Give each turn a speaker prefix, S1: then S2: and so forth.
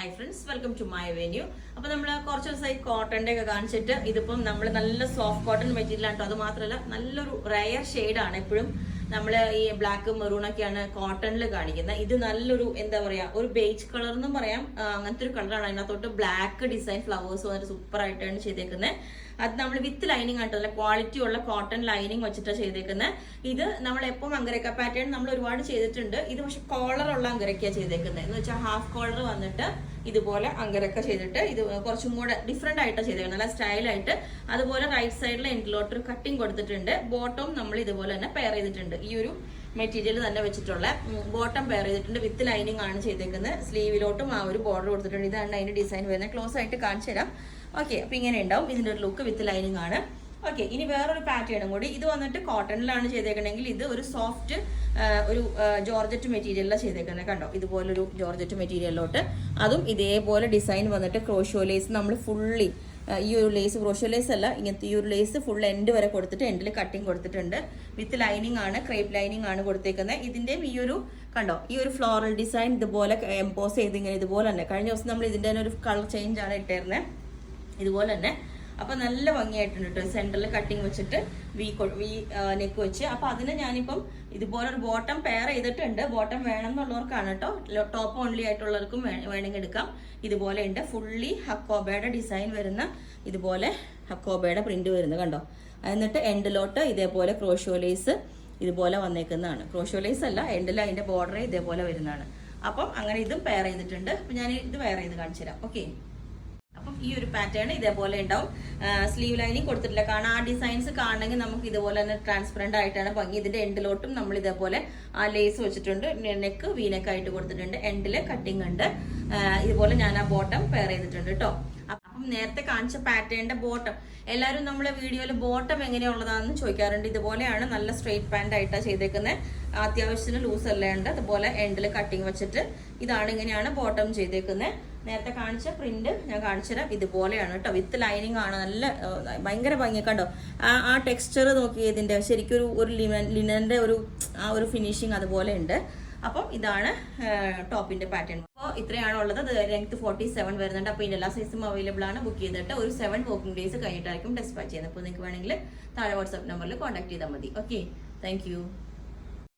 S1: Hi friends, welcome to my venue. അപ്പോൾ നമ്മൾ കുറച്ച് ദിവസമായി കോട്ടൻ്റെ ഒക്കെ കാണിച്ചിട്ട് ഇതിപ്പം നമ്മൾ നല്ല സോഫ്റ്റ് കോട്ടൺ മെറ്റീരിയൽ ആണ്. അത് മാത്രമല്ല നല്ലൊരു റയർ ഷെയ്ഡാണ്. എപ്പോഴും നമ്മൾ ഈ ബ്ലാക്ക് മെറൂണൊക്കെയാണ് കോട്ടണിൽ കാണിക്കുന്നത്. ഇത് നല്ലൊരു എന്താ പറയുക, ഒരു ബേജ് കളർ എന്നും പറയാം, അങ്ങനത്തെ ഒരു കളറാണ്. അതിനകത്തോട്ട് ബ്ലാക്ക് ഡിസൈൻ ഫ്ലവേഴ്സ് വന്നിട്ട് സൂപ്പർ ആയിട്ടാണ് ചെയ്തേക്കുന്നത്. അത് നമ്മൾ വിത്ത് ലൈനിങ് ആയിട്ട് നല്ല ക്വാളിറ്റി ഉള്ള കോട്ടൺ ലൈനിങ് വെച്ചിട്ടാണ് ചെയ്തേക്കുന്നത്. ഇത് നമ്മൾ എപ്പം അങ്കരക്ക പാറ്റേൺ നമ്മൾ ഒരുപാട് ചെയ്തിട്ടുണ്ട്. ഇത് പക്ഷെ കോളർ ഉള്ള അങ്കരക്കയാണ് ചെയ്തേക്കുന്നത്. എന്ന് വെച്ചാൽ ഹാഫ് കോളർ വന്നിട്ട് ഇതുപോലെ അങ്കരക്ക ചെയ്തിട്ട് ഇത് കുറച്ചും കൂടെ ഡിഫറെന്റ് ആയിട്ടാണ് ചെയ്തേക്കുന്നത്, നല്ല സ്റ്റൈലായിട്ട്. അതുപോലെ റൈറ്റ് സൈഡിൽ എൻഡിലോട്ട് ഒരു കട്ടിങ് കൊടുത്തിട്ടുണ്ട്. ബോട്ടം നമ്മൾ ഇതുപോലെ തന്നെ പെയർ ചെയ്തിട്ടുണ്ട്. ഈ ഒരു മെറ്റീരിയൽ തന്നെ വെച്ചിട്ടുള്ള ബോട്ടം പെയർ ചെയ്തിട്ടുണ്ട്. വിത്ത് ലൈനിങ് ആണ് ചെയ്തേക്കുന്നത്. സ്ലീവിലോട്ടും ആ ഒരു ബോർഡർ കൊടുത്തിട്ടുണ്ട്. ഇതാണ് അതിന്റെ ഡിസൈൻ വരുന്നത്. ക്ലോസ് ആയിട്ട് കാണിച്ചു തരാം. ഓക്കെ, അപ്പൊ ഇങ്ങനെ ഉണ്ടാവും ഇതിന്റെ ഒരു ലുക്ക്. വിത്ത് ലൈനിങ് ആണ്. ഓക്കെ, ഇനി വേറൊരു പാറ്റേണും കൂടി. ഇത് വന്നിട്ട് കോട്ടണിലാണ് ചെയ്തേക്കണമെങ്കിൽ ഇത് ഒരു സോഫ്റ്റ് ഒരു ജോർജറ്റ് മെറ്റീരിയലാണ് ചെയ്തേക്കുന്നത്. കണ്ടോ, ഇതുപോലൊരു ജോർജറ്റ് മെറ്റീരിയലിലോട്ട് അതും ഇതേപോലെ ഡിസൈൻ വന്നിട്ട് ക്രോഷോ ലേസ് നമ്മൾ ഫുള്ളി ഈ ഒരു ലേസ് ക്രോഷോ ലേസ് അല്ല, ഇങ്ങനത്തെ ഈ ഒരു ലേസ് ഫുൾ എൻഡ് വരെ കൊടുത്തിട്ട് എൻഡിൽ കട്ടിങ് കൊടുത്തിട്ടുണ്ട്. വിത്ത് ലൈനിങ് ആണ്, ക്രേപ്പ് ലൈനിങ് ആണ് കൊടുത്തേക്കുന്നത്. ഇതിന്റെയും ഈ ഒരു കണ്ടോ, ഈ ഒരു ഫ്ലോറൽ ഡിസൈൻ ഇതുപോലെ എംപോസ് ചെയ്ത് ഇങ്ങനെ ഇതുപോലെ തന്നെ. കഴിഞ്ഞ ദിവസം നമ്മൾ ഇതിന്റെ തന്നെ ഒരു കളർ ചേഞ്ച് ആണ് ഇട്ടേരുന്നത് ഇതുപോലെ തന്നെ. അപ്പൊ നല്ല ഭംഗിയായിട്ടുണ്ട് കേട്ടോ. സെന്ററിൽ കട്ടിങ് വെച്ചിട്ട് വി നെക്ക് വെച്ച്. അപ്പൊ അതിന് ഞാനിപ്പം ഇതുപോലെ ഒരു ബോട്ടം പെയർ ചെയ്തിട്ടുണ്ട്. ബോട്ടം വേണം എന്നുള്ളവർക്കാണ് കേട്ടോ. ടോപ്പ് ഓൺലി ആയിട്ടുള്ളവർക്കും വേണമെങ്കിൽ എടുക്കാം. ഇതുപോലെ ഉണ്ട് ഫുള്ളി ഹക്കോബയുടെ ഡിസൈൻ വരുന്ന, ഇതുപോലെ ഹക്കോബയുടെ പ്രിന്റ് വരുന്നത് കണ്ടോ. എന്നിട്ട് എൻഡിലോട്ട് ഇതേപോലെ ക്രോഷോ ലേസ് ഇതുപോലെ വന്നേക്കുന്നതാണ്. ക്രോഷോ ലേസ് അല്ല, എൻഡിൽ അതിന്റെ ബോർഡർ ഇതേപോലെ വരുന്നതാണ്. അപ്പം അങ്ങനെ ഇതും പെയർ ചെയ്തിട്ടുണ്ട്. അപ്പൊ ഞാൻ ഇത് പെയർ ചെയ്ത് കാണിച്ചു തരാം. ഓക്കെ, അപ്പം ഈ ഒരു പാറ്റേൺ ഇതേപോലെ ഉണ്ടാവും. സ്ലീവ് ലൈനിങ് കൊടുത്തിട്ടില്ല, കാരണം ആ ഡിസൈൻസ് കാണണമെങ്കിൽ നമുക്ക് ഇതുപോലെ തന്നെ ട്രാൻസ്പെറന്റ് ആയിട്ടാണ് ഭംഗി. ഇതിന്റെ എൻഡിലോട്ടും നമ്മൾ ഇതേപോലെ ആ ലേസ് വെച്ചിട്ടുണ്ട്. നെക്ക് വീനെക്ക് ആയിട്ട് കൊടുത്തിട്ടുണ്ട്. എൻഡില് കട്ടിങ് ഉണ്ട്. ഇതുപോലെ ഞാൻ ആ ബോട്ടം പെയർ ചെയ്തിട്ടുണ്ട് കേട്ടോ. അപ്പം നേരത്തെ കാണിച്ച പാറ്റേണിന്റെ ബോട്ടം എല്ലാവരും നമ്മളെ വീഡിയോയിൽ ബോട്ടം എങ്ങനെയുള്ളതാണെന്ന് ചോദിക്കാറുണ്ട്. ഇതുപോലെയാണ്, നല്ല സ്ട്രെയിറ്റ് പാന്റ് ആയിട്ടാണ് ചെയ്തേക്കുന്നത്. അത്യാവശ്യത്തിന് ലൂസ് അല്ലേ ഉണ്ട്. അതുപോലെ എൻഡിൽ കട്ടിങ് വെച്ചിട്ട് ഇതാണ്, ഇങ്ങനെയാണ് ബോട്ടം ചെയ്തേക്കുന്നത്. നേരത്തെ കാണിച്ച പ്രിന്റ് ഞാൻ കാണിച്ചു തരാം. ഇതുപോലെയാണ് കേട്ടോ. വിത്ത് ലൈനിങ് ആണ്. നല്ല ഭയങ്കര ഭംഗി കണ്ടോ. ആ ടെക്സ്ചർ നോക്കി, ഇതിന്റെ ശരിക്കും ഒരു ലിനന്റെ ഒരു ആ ഒരു ഫിനിഷിങ് അതുപോലെ ഉണ്ട്. അപ്പം ഇതാണ് ടോപ്പിന്റെ പാറ്റേൺ. അപ്പോൾ ഇത്രയാണ് ഉള്ളത്. ലെങ്ത് 47 വരുന്നുണ്ട്. അപ്പോൾ ഇതിന്റെ എല്ലാ സൈസും അവൈലബിൾ ആണ്. ബുക്ക് ചെയ്തിട്ട് ഒരു 7 വർക്കിംഗ് ഡേയ്സ് കഴിഞ്ഞിട്ടായിരിക്കും ഡെസ്പാച്ച് ചെയ്യുന്നത്. അപ്പോൾ നിങ്ങൾക്ക് വേണമെങ്കിൽ താഴെ വാട്സ്ആപ്പ് നമ്പറിൽ കോൺടാക്ട് ചെയ്താൽ മതി. Okay, thank